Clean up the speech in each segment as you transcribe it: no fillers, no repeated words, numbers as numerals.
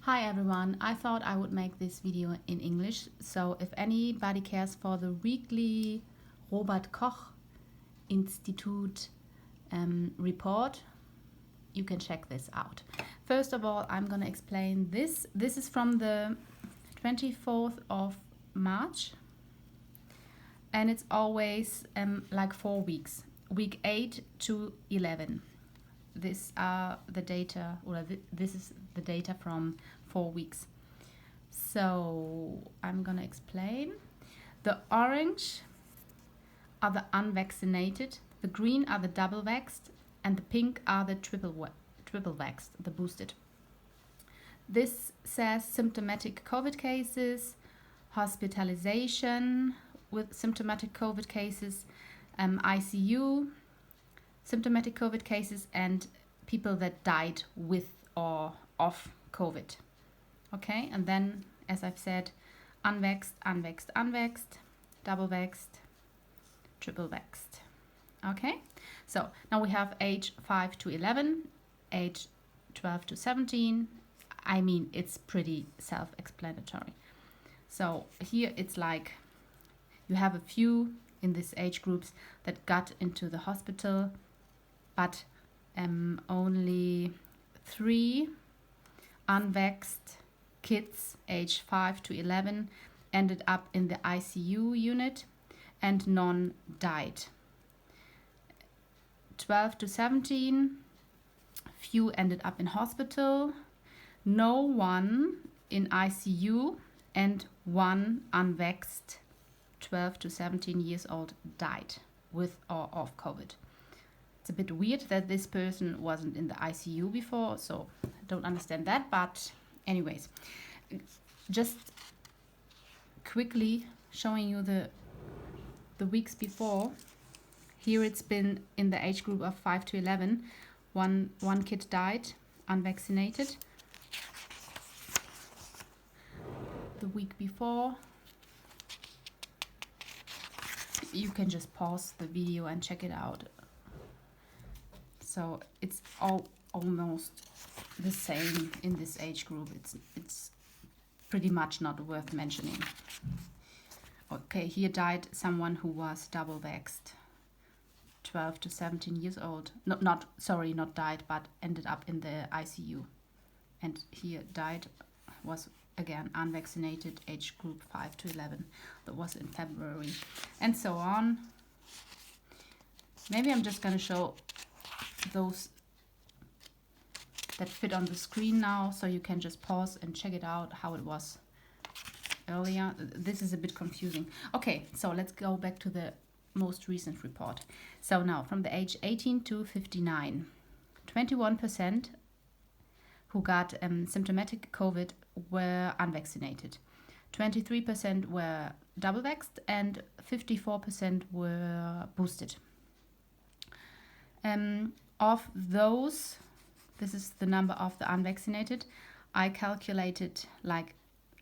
Hi everyone, I thought I would make this video in English, so if anybody cares for the weekly Robert Koch Institute report, you can check this out. First of all, I'm going to explain this. This is from the 24th of March and it's always like 4 weeks, week 8 to 11. These are the data, or this is the data from 4 weeks. So I'm gonna explain. The orange are the unvaccinated, the green are the double vaxxed, and the pink are the triple vaxxed, the boosted. This says symptomatic COVID cases, hospitalization with symptomatic COVID cases, ICU, symptomatic COVID cases, and people that died with or of COVID. Okay, and then, as I've said, unvaxxed, double vaxxed, triple vaxxed. Okay, so now we have age 5 to 11, age 12 to 17. I mean, it's pretty self-explanatory. So here it's like you have a few in these age groups that got into the hospital, but only 3 unvaxxed kids age 5 to 11 ended up in the ICU unit and none died. 12 to 17, few ended up in hospital, no one in ICU, and 1 unvaxxed 12 to 17 years old died with or of COVID. It's a bit weird that this person wasn't in the ICU before, so I don't understand that, but anyways, just quickly showing you the weeks before. Here it's been in the age group of 5 to 11. One kid died, unvaccinated. The week before, you can just pause the video and check it out. So it's almost the same in this age group. It's pretty much not worth mentioning. Okay, here died someone who was double vaxxed, 12 to 17 years old. Not died, but ended up in the ICU. And here died was again unvaccinated, age group 5 to 11. That was in February, and so on. Maybe I'm just going to show those that fit on the screen now, so you can just pause and check it out how it was earlier. This is a bit confusing. Okay, so let's go back to the most recent report. So now from the age 18 to 59, 21% who got symptomatic COVID were unvaccinated. 23% were double vaxxed and 54% were boosted. Of those, this is the number of the unvaccinated. I calculated like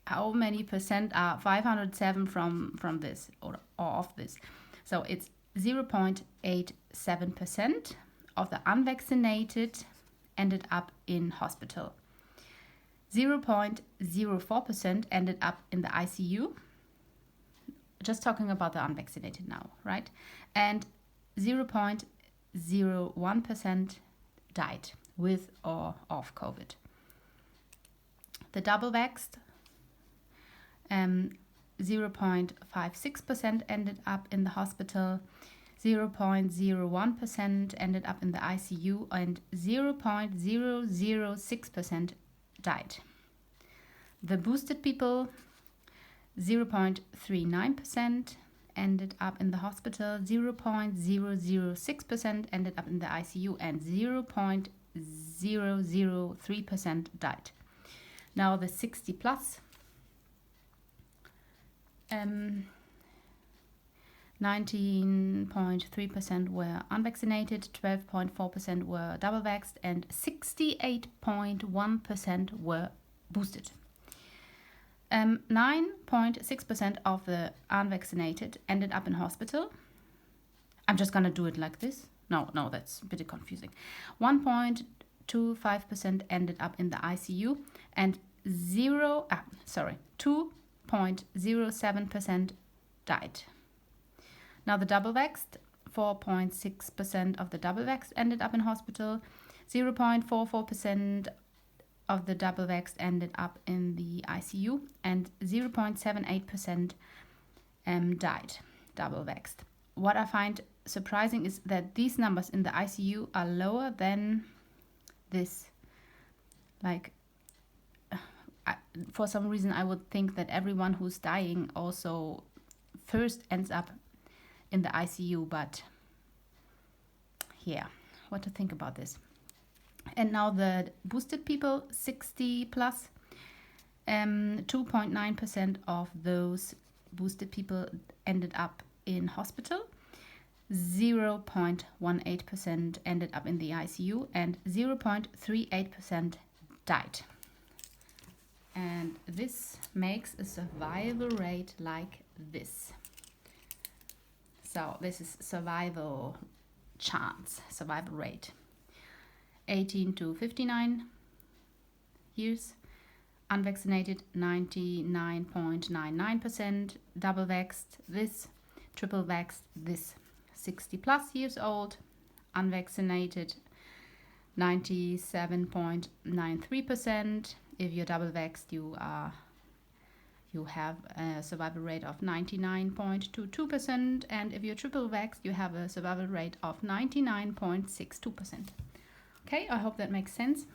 how many percent are 507 from this or of this. So it's 0.87% of the unvaccinated ended up in hospital. 0.04% ended up in the ICU. Just talking about the unvaccinated now, right? And 0.01% died with or of COVID. The double vaxxed, 0.56% ended up in the hospital, 0.01% ended up in the ICU, and 0.006% died. The boosted people, 0.39% ended up in the hospital, 0.006% ended up in the ICU, and 0.003% died. Now the 60 plus, 19.3% were unvaccinated, 12.4% were double vaxxed, and 68.1% were boosted. 9.6% of the unvaccinated ended up in hospital. I'm just gonna do it like this. No, that's a bit confusing. 1.25% ended up in the ICU, and 2.07% died. Now the double vaxxed, 4.6% of the double vaxxed ended up in hospital, 0.44% of the double vaxxed ended up in the ICU, and 0.78% died double vaxxed. What I find surprising is that these numbers in the ICU are lower than this. Like, for some reason, I would think that everyone who's dying also first ends up in the ICU, but yeah, what to think about this. And now the boosted people, 60 plus, 2.9% of those boosted people ended up in hospital, 0.18% ended up in the ICU, and 0.38% died. And this makes a survival rate like this. So this is survival chance, survival rate. 18 to 59 years, unvaccinated 99.99%, double vaxxed this, triple vaxxed this, 60 plus years old, unvaccinated 97.93%. If you're double vaxxed, you have a survival rate of 99.22%, and if you're triple vaxxed, you have a survival rate of 99.62%. Okay, I hope that makes sense.